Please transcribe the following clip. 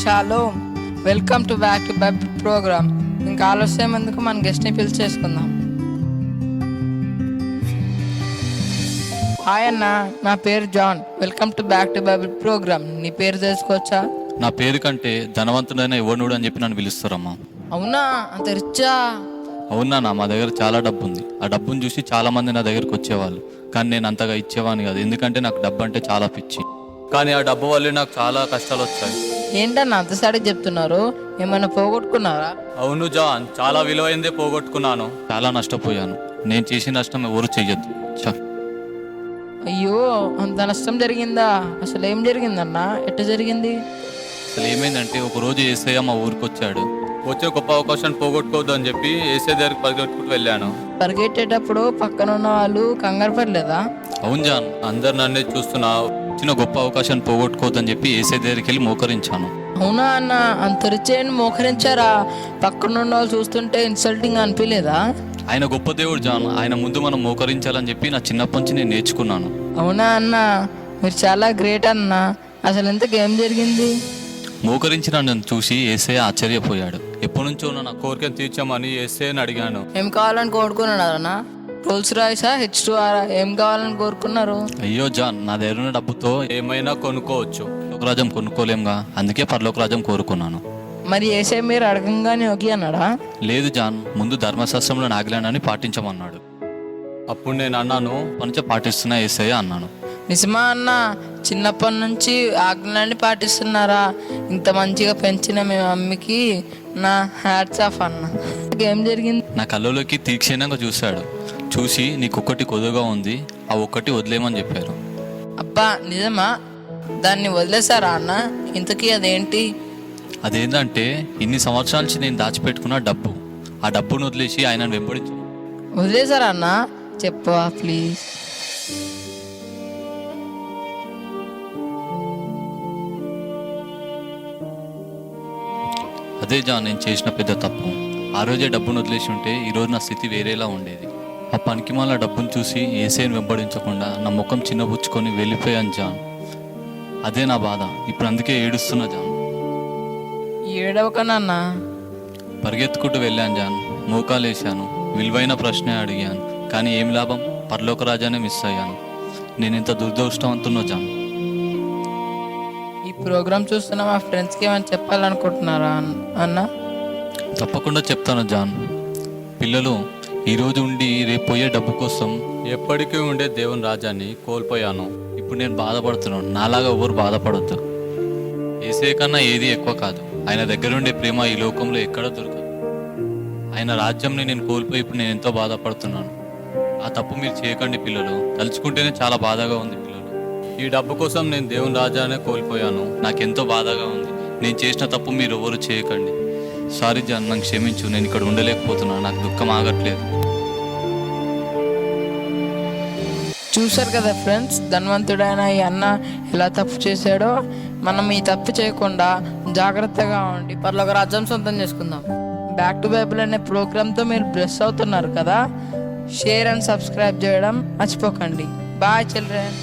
Shalom, welcome to back to Bible programme. ఇంకా ఆలస్యం ఎందుకు, మన గెస్ట్ని పిలిచేసుకుందాం. హాయ్ అన్న, నా పేరు John. Welcome to back to Bible programme. నీ పేరు తెలుసుకోవచ్చా? నా పేరు కంటే ధనవంతుడైన ఎవడునుడు అని చెప్పి నన్ను పిలుస్తారమ్మా. అవునా, అంత రిచ్చా? అవునా, మా దగ్గర చాలా డబ్బు ఉంది. ఆ డబ్బును చూసి చాలా మంది నా దగ్గరికి వచ్చేవాళ్ళు, కానీ నేను అంతగా ఇచ్చేవాడిని కాదు, ఎందుకంటే నాకు డబ్బు అంటే చాలా పిచ్చి. కానీ ఆ డబ్బు వల్లే నాకు చాలా కష్టాలు వచ్చాయి. ఏంటన్నా అంత సరిగ్గా చెప్తున్నారు? ఏమైనా పోగొట్టుకున్నారా? అవును జాన్, చాలా విలువైందే పోగొట్టుకున్నాను. చాలా నష్టపోయాను. నేను చేసిన నష్టం ఎవరు చెయ్యొద్దు. అయ్యో, అంత నష్టం జరిగిందా? అసలు ఏం జరిగిందన్నా? ఎట్ట జరిగింది? అసలు ఏమైందంటే, ఒకరోజు యేసయ్య మా ఊరికి వచ్చాడు. వచ్చే గొప్ప అవకాశాన్ని పోగొట్టుకోవద్దు అని చెప్పి యేసయ్య దగ్గరికి పరిగెట్టుకుంటూ వెళ్ళాను. పరిగెట్టేటప్పుడు పక్కన ఉన్న వాళ్ళు కంగారు పడలేదా? అవును జాన్, అందరు నన్నే చూస్తున్నా. చిన్న గొప్ప అవకాశాన్ని పోగొట్టుకోవద్దని చెప్పి యేసయ్య దగ్గరికి వెళ్ళి మోకరించాను. అవునా అన్న, అంత రిచ్చేయండి మోకరించారా? పక్కన ఉన్న వాళ్ళు చూస్తుంటే ఇన్సల్టింగ్ అనిపించలేదా? ఆయన గొప్ప దేవుడు జాన్, ఆయన ముందు మనం మోకరించాలని చెప్పి నా చిన్నప్పటి నుంచి నేను నేర్చుకున్నాను. అవునా అన్న, మీరు చాలా గ్రేట్ అన్న. అసలు ఇంతకు ఏం జరిగింది? మోకరించిన నన్ను చూసి యేసయ్య ఆశ్చర్యపోయాడు. ఎప్పటి నుంచో నా కోరికను తీర్చామని యేసయ్యని అడిగాను. ఏం కావాలని కోరుకున్నారు అన్న? రోల్స్ రాయిసా, H2R ఏం కావాలని కోరుకున్నారు? అయ్యో జాన్, నా దగ్గర ఉన్న డబ్బుతో ఏమైనా కొనుక్కోవచ్చు. లోకరాజ్యం కొనుక్కోలేంగా, అందుకే పరలోక రాజ్యం కోరుకున్నాను. మరి ఏసే మీరు అడగంగానే ఓకే అన్నాడా? లేదు జాన్, ముందు ధర్మశాస్త్రంలో ఆజ్ఞలని పాటించమన్నాడు. అప్పుడు నేను అన్నాను, పనిచే పాటిస్తున్నా యేసయ్య అన్నాను. నిజమా అన్న? చిన్నప్పటి నుంచి ఆజ్ఞలన్నీ పాటిస్తున్నారా? ఇంత మంచిగా పెంచిన మీ మమ్మీకి నా హ్యాట్స్ ఆఫ్ అన్న. ఏం జరిగింది? నా కళ్ళలోకి తీక్షణంగా చూశాడు. చూసి, నీకొక్కటి కొద్దుగా ఉంది, ఆ ఒక్కటి వదిలేయమని చెప్పారు. అబ్బా, నిజమా? దాన్ని వదిలేసారా అన్న? ఇంతకీ అదేంటి? అదేంటంటే, ఇన్ని సంవత్సరాల నుంచి నేను దాచిపెట్టుకున్న డబ్బు. ఆ డబ్బును వదిలేసి ఆయనను వెంబడించు. వదిలేసారా అన్న? చెప్పవా ప్లీజ్? అదే జాన్, నేను చేసిన పెద్ద తప్పు. ఆ రోజే డబ్బును వదిలేసి ఉంటే ఈరోజు నా స్థితి వేరేలా ఉండేది. ఆ పనికిమాల డబ్బును చూసి యేసయ్యను వెంబడించకుండా నా ముఖం చిన్నబుచ్చుకొని వెళ్ళిపోయాను జాన్. అదే నా బాధ. ఇప్పుడు అందుకే ఏడుస్తున్నా జాన్. ఏడవకనన్నా. పరిగెత్తుకుంటూ వెళ్ళాను జాన్. మోకాలేశాను. విలువైన ప్రశ్నే అడిగాను, కానీ ఏం లాభం? పరలోక రాజానే మిస్ అయ్యాను. నేను ఇంత దురదృష్టవంతున్నో జాన్. ఈ ప్రోగ్రామ్ చూస్తున్న మా ఫ్రెండ్స్కి ఏమైనా చెప్పాలనుకుంటున్నారా అన్న? తప్పకుండా చెప్తాను జాన్. పిల్లలు, ఈరోజు ఉండి రేపు పోయే డబ్బు కోసం ఎప్పటికీ ఉండే దేవుని రాజ్యాన్ని కోల్పోయాను. ఇప్పుడు నేను బాధపడుతున్నాను. నాలాగా ఎవరు బాధపడొద్దు. యేసయ్య కన్నా ఏది ఎక్కువ కాదు. ఆయన దగ్గర ఉండే ప్రేమ ఈ లోకంలో ఎక్కడ దొరకదు. ఆయన రాజ్యంని నేను కోల్పోయి ఇప్పుడు నేను ఎంతో బాధపడుతున్నాను. ఆ తప్పు మీరు చేయకండి పిల్లలు. తలుచుకుంటేనే చాలా బాధగా ఉంది పిల్లలు. ఈ డబ్బు కోసం నేను దేవుని రాజ్యాన్ని కోల్పోయాను. నాకెంతో బాధగా ఉంది. నేను చేసిన తప్పు మీరు ఎవరు చేయకండి. సారీ జాన్, నన్ను క్షమించు. నేను ఇక్కడ ఉండలేకపోతున్నాను. నాకు దుఃఖం ఆగట్లేదు. చూశారు కదా ఫ్రెండ్స్, ధనవంతుడైన ఈ అన్న ఎలా తప్పు చేశాడో. మనం ఈ తప్పు చేయకుండా జాగ్రత్తగా ఉండి పరలోక రాజ్యం సొంతం చేసుకుందాం. బ్యాక్ టు బైబిల్ అనే ప్రోగ్రామ్తో మీరు బ్లెస్ అవుతున్నారు కదా. షేర్ అండ్ సబ్స్క్రైబ్ చేయడం మర్చిపోకండి. Bye children.